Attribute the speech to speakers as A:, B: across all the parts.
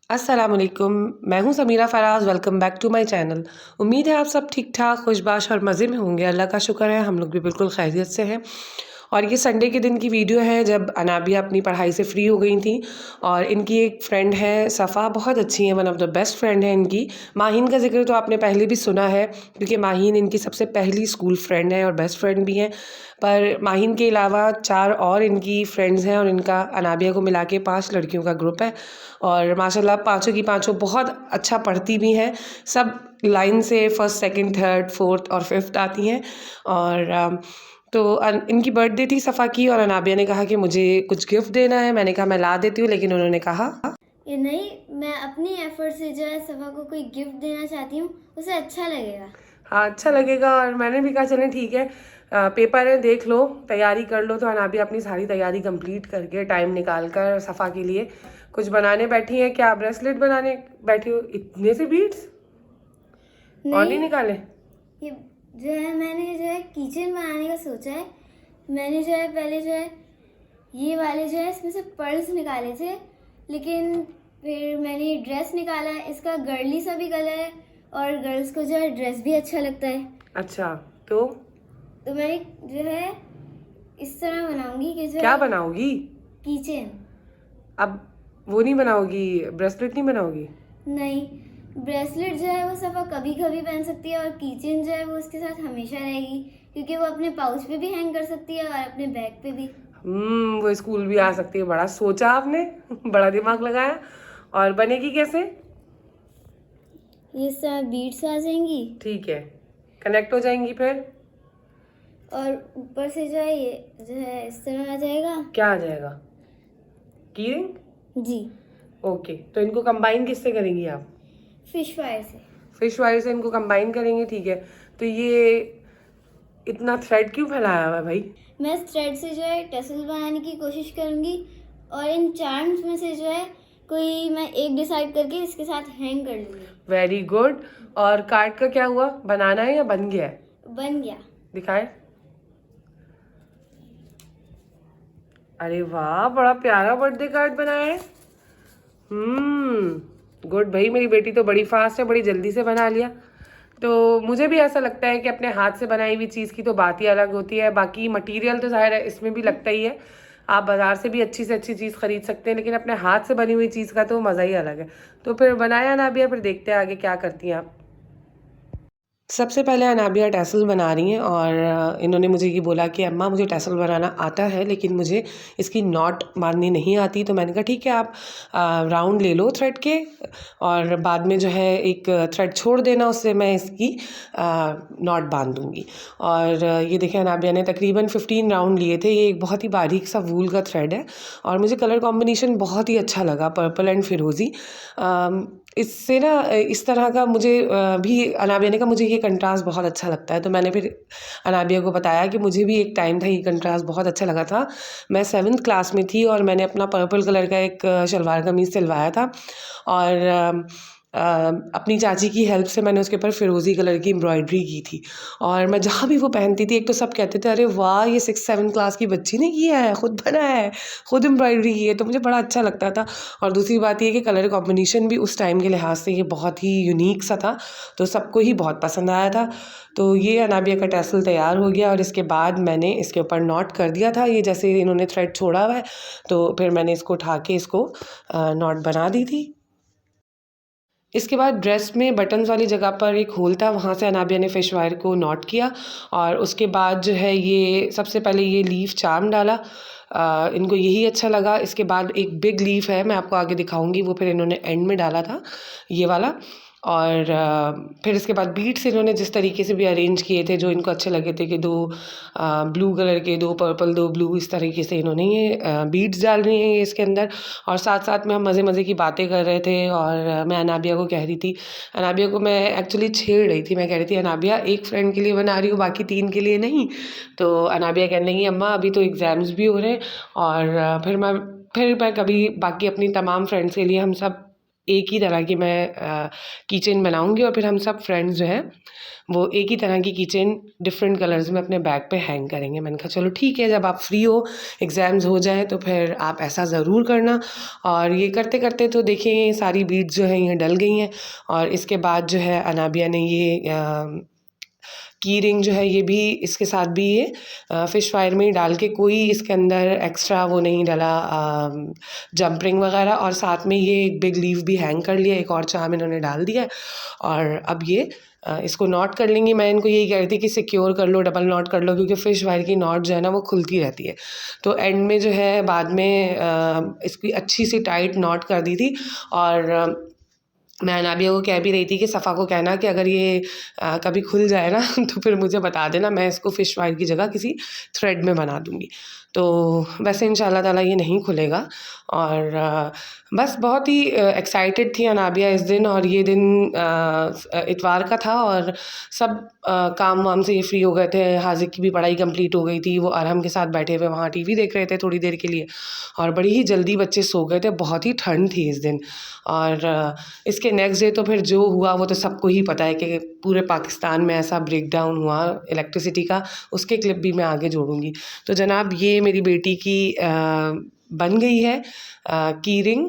A: अस्सलाम वालेकुम। मैं हूं Samira Faraz. Welcome back to my channel. उम्मीद है आप सब ठीक ठाक खुशबाश और मज़े में होंगे। अल्लाह का शुक्र है हम लोग भी बिल्कुल खैरियत से हैं। और ये संडे के दिन की वीडियो है जब अनाबिया अपनी पढ़ाई से फ्री हो गई थी। और इनकी एक फ्रेंड है सफ़ा, बहुत अच्छी है, one of the best friend है इनकी। माहीन का जिक्र तो आपने पहले भी सुना है क्योंकि माहीन इनकी सबसे पहली स्कूल फ्रेंड है और बेस्ट फ्रेंड भी है। पर माहीन के अलावा 4 और इनकी फ्रेंड्स हैं और इनका अनाबिया को मिला के 5 लड़कियों का ग्रुप है। और माशाल्लाह पाँचों की पाँचों बहुत अच्छा पढ़ती भी हैं। सब लाइन से फर्स्ट सेकंड थर्ड फोर्थ और फिफ्थ आती हैं। और इनकी बर्थडे थी सफ़ा की और अनाबिया ने कहा कि मुझे कुछ गिफ्ट देना है। मैंने कहा मैं ला देती हूँ, लेकिन उन्होंने कहा
B: ये नहीं, मैं अपनी एफर्ट से जो है सफ़ा को कोई गिफ्ट देना चाहती हूँ, उसे अच्छा लगेगा।
A: हाँ अच्छा लगेगा। और मैंने भी कहा चलें ठीक है, पेपर है, देख लो, तैयारी कर लो। तो अनाबिया अपनी सारी तैयारी कंप्लीट करके टाइम निकाल कर सफ़ा के लिए कुछ बनाने बैठी है। क्या ब्रेसलेट बनाने बैठी हो? इतने से बीट्स और नहीं निकाले?
B: ये जो है मैंने जो है किचन बनाने का सोचा है। मैंने जो है पहले जो है ये वाले जो है इसमें से पर्ल्स निकाले थे, लेकिन फिर मैंने ये ड्रेस निकाला है। इसका गर्ली सा भी कलर है और गर्ल्स को जो है ड्रेस भी अच्छा लगता है।
A: अच्छा, तो
B: मैंने जो है इस तरह बनाऊंगी कि जो
A: क्या
B: है
A: बनाओगी?
B: किचन।
A: अब वो नहीं बनाओगी, ब्रेसलेट नहीं बनाओगी?
B: नहीं, ब्रेसलेट जो है वो सफ़ा कभी कभी पहन सकती है और कीचेन जो है वो उसके साथ हमेशा रहेगी, क्योंकि वो अपने पाउच पे भी हैंग कर सकती है और अपने बैग पे भी।
A: वो स्कूल भी आ सकती है। बड़ा सोचा आपने बड़ा दिमाग लगाया। और बनेगी कैसे?
B: ये सब बीड्स आ जाएंगी
A: ठीक है, कनेक्ट हो जाएंगी फिर।
B: और ऊपर से जो है ये जो है इस तरह आ जाएगा।
A: क्या आ जाएगा? की रिंग?
B: जी,
A: ओके, तो इनको कंबाइन किससे करेंगी आप?
B: फिश फायर से।
A: फिश वायर से इनको कंबाइन करेंगे, ठीक है। तो ये इतना थ्रेड क्यों फैलाया हुआ है भाई?
B: मैं इस थ्रेड से जो है टसल बनाने की कोशिश करूंगी और इन चार्म्स में से जो है कोई मैं एक डिसाइड करके इसके साथ हैंग कर लूंगी।
A: Very good. और कार्ड का क्या हुआ? बनाना है या बन गया है?
B: बन गया।
A: दिखाए। अरे वाह, बड़ा प्यारा बर्थडे कार्ड बनाया है। गुड भाई, मेरी बेटी तो बड़ी फास्ट है, बड़ी जल्दी से बना लिया। तो मुझे भी ऐसा लगता है कि अपने हाथ से बनाई हुई चीज़ की तो बात ही अलग होती है। बाकी मटेरियल तो ज़ाहिर है इसमें भी लगता ही है। आप बाज़ार से भी अच्छी से अच्छी चीज़ खरीद सकते हैं, लेकिन अपने हाथ से बनी हुई चीज़ का तो मज़ा ही अलग है। तो फिर बनाया ना अभी, फिर देखते हैं आगे क्या करती हैं आप। सबसे पहले अनाबिया टैसल बना रही हैं और इन्होंने मुझे ये बोला कि अम्मा मुझे टैसल बनाना आता है लेकिन मुझे इसकी नॉट बांधनी नहीं आती। तो मैंने कहा ठीक है, आप राउंड ले लो थ्रेड के और बाद में जो है एक थ्रेड छोड़ देना, उससे मैं इसकी नॉट बांध दूँगी। और ये देखें, अनाबिया ने तकरीबन 15 राउंड लिए थे। ये एक बहुत ही बारीक सा वूल का थ्रेड है और मुझे कलर कॉम्बिनेशन बहुत ही अच्छा लगा, पर्पल एंड फिरोज़ी। इससे ना इस तरह का मुझे भी अनाबिया ने कहा मुझे ये कंट्रास्ट बहुत अच्छा लगता है। तो मैंने फिर अनाबिया को बताया कि मुझे भी एक टाइम था ये कंट्रास्ट बहुत अच्छा लगा था। मैं 7th क्लास में थी और मैंने अपना पर्पल कलर का एक शलवार कमीज़ सिलवाया था और अपनी चाची की हेल्प से मैंने उसके ऊपर फिरोज़ी कलर की एम्ब्रॉयडरी की थी। और मैं जहाँ भी वो पहनती थी, एक तो सब कहते थे अरे वाह, ये 6-7 क्लास की बच्ची ने किया है, खुद बनाया है, खुद एम्ब्रॉयडरी की है। तो मुझे बड़ा अच्छा लगता था। और दूसरी बात ये कि कलर कॉम्बिनेशन भी उस टाइम के लिहाज से ये बहुत ही यूनिक सा था, तो सबको ही बहुत पसंद आया था। तो ये अनाबिया का टैसल तैयार हो गया और इसके बाद मैंने इसके ऊपर नॉट कर दिया था। ये जैसे इन्होंने थ्रेड छोड़ा हुआ है तो फिर मैंने इसको उठा के इसको नॉट बना दी थी। इसके बाद ड्रेस में बटन्स वाली जगह पर एक होल था, वहाँ से अनाबिया ने फिश वायर को नॉट किया। और उसके बाद जो है ये सबसे पहले ये लीफ चार्म डाला। इनको यही अच्छा लगा। इसके बाद एक बिग लीफ है, मैं आपको आगे दिखाऊंगी, वो फिर इन्होंने एंड में डाला था, ये वाला। और फिर इसके बाद बीट्स इन्होंने जिस तरीके से भी अरेंज किए थे जो इनको अच्छे लगे थे कि 2 ब्लू कलर के, 2 पर्पल, 2 ब्लू, इस तरीके से इन्होंने ये बीट्स डाल रही हैं इसके अंदर। और साथ साथ में हम मज़े मज़े की बातें कर रहे थे और मैं अनाबिया को कह रही थी, अनाबिया को मैं एक्चुअली छेड़ रही थी। मैं कह रही थी अनाबिया एक फ्रेंड के लिए बना रही हूँ, बाकी 3 के लिए नहीं। तो अनाबिया कहने लगी अम्मा अभी तो एग्ज़ाम्स भी हो रहे हैं और फिर मैं कभी बाकी अपनी तमाम फ्रेंड्स के लिए हम सब एक ही तरह की मैं कीचेन बनाऊंगी और फिर हम सब फ्रेंड्स जो है वो एक ही तरह की कीचेन डिफरेंट कलर्स में अपने बैग पे हैंग करेंगे। मैंने कहा चलो ठीक है, जब आप फ्री हो, एग्ज़ाम्स हो जाए तो फिर आप ऐसा ज़रूर करना। और ये करते करते तो देखिए सारी बीड्स जो हैं ये डल गई हैं। और इसके बाद जो है अनाबिया ने ये की रिंग जो है ये भी इसके साथ भी ये फ़िश फायर में ही डाल के, कोई इसके अंदर एक्स्ट्रा वो नहीं डाला जंप रिंग वगैरह। और साथ में ये एक बिग लीफ भी हैंग कर लिया, एक और चार्म इन्होंने डाल दिया है। और अब ये इसको नॉट कर लेंगी। मैं इनको यही कह रही थी कि सिक्योर कर लो, डबल नॉट कर लो, क्योंकि फ़िश वायर की नॉट जो है ना वो खुलती रहती है। तो एंड में जो है बाद में इसकी अच्छी सी टाइट नॉट कर दी थी। और मैं अनाबिया को कह भी रही थी कि सफ़ा को कहना कि अगर ये कभी खुल जाए ना तो फिर मुझे बता देना, मैं इसको फ़िश वायर की जगह किसी थ्रेड में बना दूँगी। तो वैसे इंशाल्लाह ताला ये नहीं खुलेगा। और बस बहुत ही एक्साइटेड थी अनाबिया इस दिन। और ये दिन इतवार का था और सब काम वाम से ये फ्री हो गए थे। हाजिक की भी पढ़ाई कंप्लीट हो गई थी, वो अरहम के साथ बैठे हुए वहाँ टीवी देख रहे थे थोड़ी देर के लिए। और बड़ी ही जल्दी बच्चे सो गए थे, बहुत ही ठंड थी इस दिन। और इसके नेक्स्ट डे तो फिर जो हुआ वो तो सबको ही पता है कि पूरे पाकिस्तान में ऐसा ब्रेक डाउन हुआ इलेक्ट्रिसिटी का, उसके क्लिप भी मैं आगे जोड़ूंगी। तो जनाब ये मेरी बेटी की बन गई है की रिंग,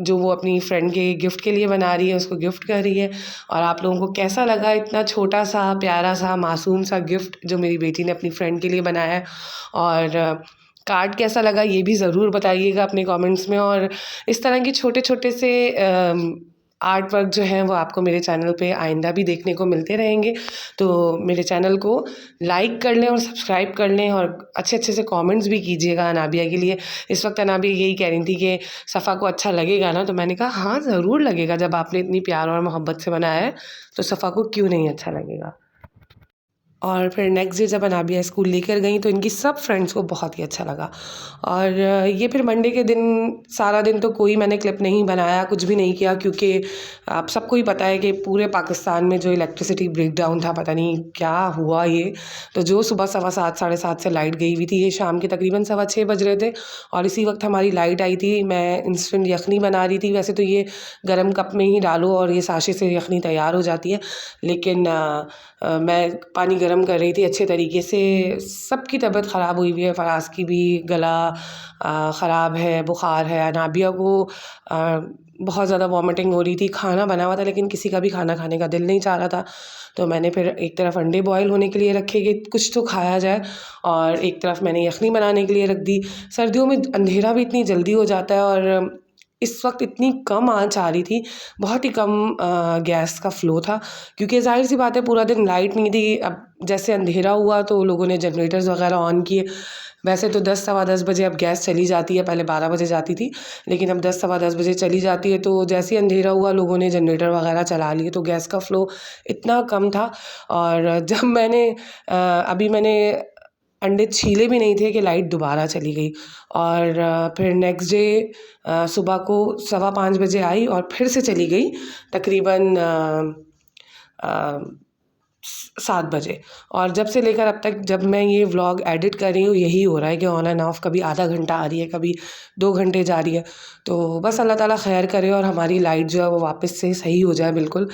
A: जो वो अपनी फ्रेंड के गिफ्ट के लिए बना रही है, उसको गिफ्ट कर रही है। और आप लोगों को कैसा लगा इतना छोटा सा प्यारा सा मासूम सा गिफ्ट जो मेरी बेटी ने अपनी फ्रेंड के लिए बनाया है? और कार्ड कैसा लगा ये भी ज़रूर बताइएगा अपने कमेंट्स में। और इस तरह के छोटे छोटे से आर्ट वर्क जो हैं वो आपको मेरे चैनल पे आइंदा भी देखने को मिलते रहेंगे। तो मेरे चैनल को लाइक कर लें और सब्सक्राइब कर लें और अच्छे अच्छे से कमेंट्स भी कीजिएगा अनाबिया के लिए। इस वक्त अनाबिया यही कह रही थी कि सफ़ा को अच्छा लगेगा ना, तो मैंने कहा हाँ ज़रूर लगेगा, जब आपने इतनी प्यार और मोहब्बत से बनाया है तो सफ़ा को क्यों नहीं अच्छा लगेगा। और फिर नेक्स्ट डे जब अनाबिया स्कूल लेकर गई तो इनकी सब फ्रेंड्स को बहुत ही अच्छा लगा। और ये फिर मंडे के दिन सारा दिन तो कोई मैंने क्लिप नहीं बनाया, कुछ भी नहीं किया, क्योंकि आप सबको ही पता है कि पूरे पाकिस्तान में जो इलेक्ट्रिसिटी ब्रेकडाउन था, पता नहीं क्या हुआ ये। तो जो सुबह 7:15 7:30 से लाइट गई हुई थी, ये शाम के तकरीबन 6:15 बज रहे थे और इसी वक्त हमारी लाइट आई थी। मैं इंस्टेंट यखनी बना रही थी, वैसे तो ये गर्म कप में ही डालो और ये साशे से यखनी तैयार हो जाती है, लेकिन मैं पानी गर्म कर रही थी अच्छे तरीके से। सबकी तबीयत ख़राब हुई हुई है, फराज की भी गला ख़राब है, बुखार है, अनाबिया को बहुत ज़्यादा वॉमिटिंग हो रही थी। खाना बना हुआ था लेकिन किसी का भी खाना खाने का दिल नहीं चाह रहा था। तो मैंने फिर एक तरफ अंडे बॉयल होने के लिए रखे कि कुछ तो खाया जाए, और एक तरफ मैंने यखनी बनाने के लिए रख दी। सर्दियों में अंधेरा भी इतनी जल्दी हो जाता है और इस वक्त इतनी कम आँच आ रही थी, बहुत ही कम गैस का फ़्लो था, क्योंकि ज़ाहिर सी बात है पूरा दिन लाइट नहीं थी। अब जैसे अंधेरा हुआ तो लोगों ने जनरेटर्स वगैरह ऑन किए। वैसे तो 10 सवा 10 बजे अब गैस चली जाती है, पहले 12 बजे जाती थी, लेकिन अब 10 सवा 10 बजे चली जाती है। तो जैसे ही अंधेरा हुआ लोगों ने जनरेटर वगैरह चला लिए, तो गैस का फ़्लो इतना कम था। और जब अभी मैंने अंडे छीले भी नहीं थे कि लाइट दोबारा चली गई। और फिर नेक्स्ट डे सुबह को 4:15 बजे आई और फिर से चली गई तकरीबन 7 बजे। और जब से लेकर अब तक जब मैं ये व्लॉग एडिट कर रही हूँ यही हो रहा है कि ऑन एंड ऑफ, कभी आधा घंटा आ रही है, कभी 2 घंटे जा रही है। तो बस अल्लाह ताला खैर करे और हमारी लाइट जो है वो वापस से सही हो जाए बिल्कुल,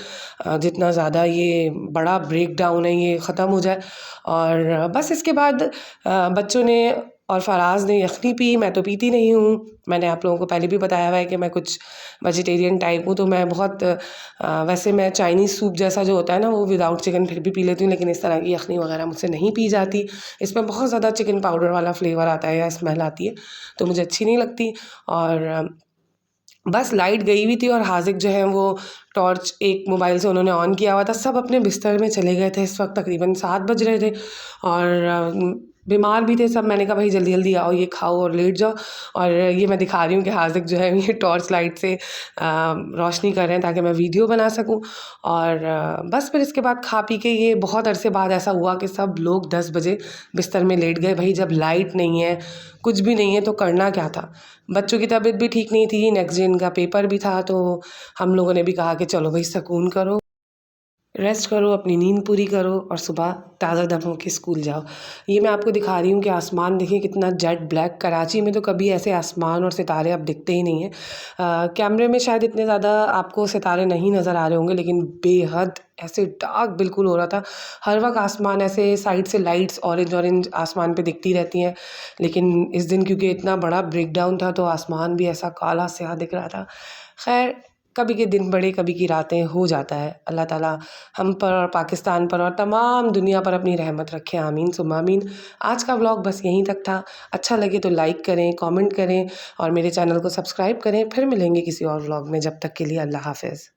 A: जितना ज़्यादा ये बड़ा ब्रेक डाउन है ये ख़त्म हो जाए। और बस इसके बाद बच्चों ने और फराज ने यखनी पी, मैं तो पीती नहीं हूँ। मैंने आप लोगों को पहले भी बताया हुआ है कि मैं कुछ वेजिटेरियन टाइप हूँ, तो मैं बहुत वैसे मैं चाइनीज़ सूप जैसा जो होता है ना वो विदाउट चिकन फिर भी पी लेती हूँ, लेकिन इस तरह की यखनी वगैरह मुझसे नहीं पी जाती। इसमें बहुत ज़्यादा चिकन पाउडर वाला फ्लेवर आता है या स्मेल आती है, तो मुझे अच्छी नहीं लगती। और बस लाइट गई हुई थी और हाजिक जो है वो टॉर्च एक मोबाइल से उन्होंने ऑन किया हुआ था। सब अपने बिस्तर में चले गए थे, इस वक्त तकरीबन 7 बज रहे थे और बीमार भी थे सब। मैंने कहा भाई जल्दी जल्दी आओ, ये खाओ और लेट जाओ। और ये मैं दिखा रही हूँ कि हाजिक जो है ये टॉर्च लाइट से रोशनी कर रहे हैं ताकि मैं वीडियो बना सकूँ। और बस फिर इसके बाद खा पी के ये बहुत अरसे बाद ऐसा हुआ कि सब लोग 10 बजे बिस्तर में लेट गए। भाई जब लाइट नहीं है, कुछ भी नहीं है, तो करना क्या था। बच्चों की तबीयत भी ठीक नहीं थी, नेक्स्ट डे इनका पेपर भी था, तो हम लोगों ने भी कहा कि चलो भाई सुकून करो। रेस्ट करो, अपनी नींद पूरी करो और सुबह ताज़ा दम होके स्कूल जाओ। ये मैं आपको दिखा रही हूँ कि आसमान देखिए कितना जेट ब्लैक। कराची में तो कभी ऐसे आसमान और सितारे अब दिखते ही नहीं हैं। कैमरे में शायद इतने ज़्यादा आपको सितारे नहीं नज़र आ रहे होंगे, लेकिन बेहद ऐसे डार्क बिल्कुल हो रहा था। हर वक्त आसमान ऐसे साइड से लाइट्स ऑरेंज ऑरेंज आसमान पे दिखती रहती हैं, लेकिन इस दिन क्योंकि इतना बड़ा ब्रेकडाउन था तो आसमान भी ऐसा काला स्याह दिख रहा था। खैर, कभी के दिन बड़े कभी की रातें, हो जाता है। अल्लाह ताला हम पर और पाकिस्तान पर और तमाम दुनिया पर अपनी रहमत रखे, आमीन सुम्मा आमीन। आज का व्लॉग बस यहीं तक था। अच्छा लगे तो लाइक करें, कमेंट करें और मेरे चैनल को सब्सक्राइब करें। फिर मिलेंगे किसी और व्लॉग में, जब तक के लिए अल्लाह हाफ़िज़।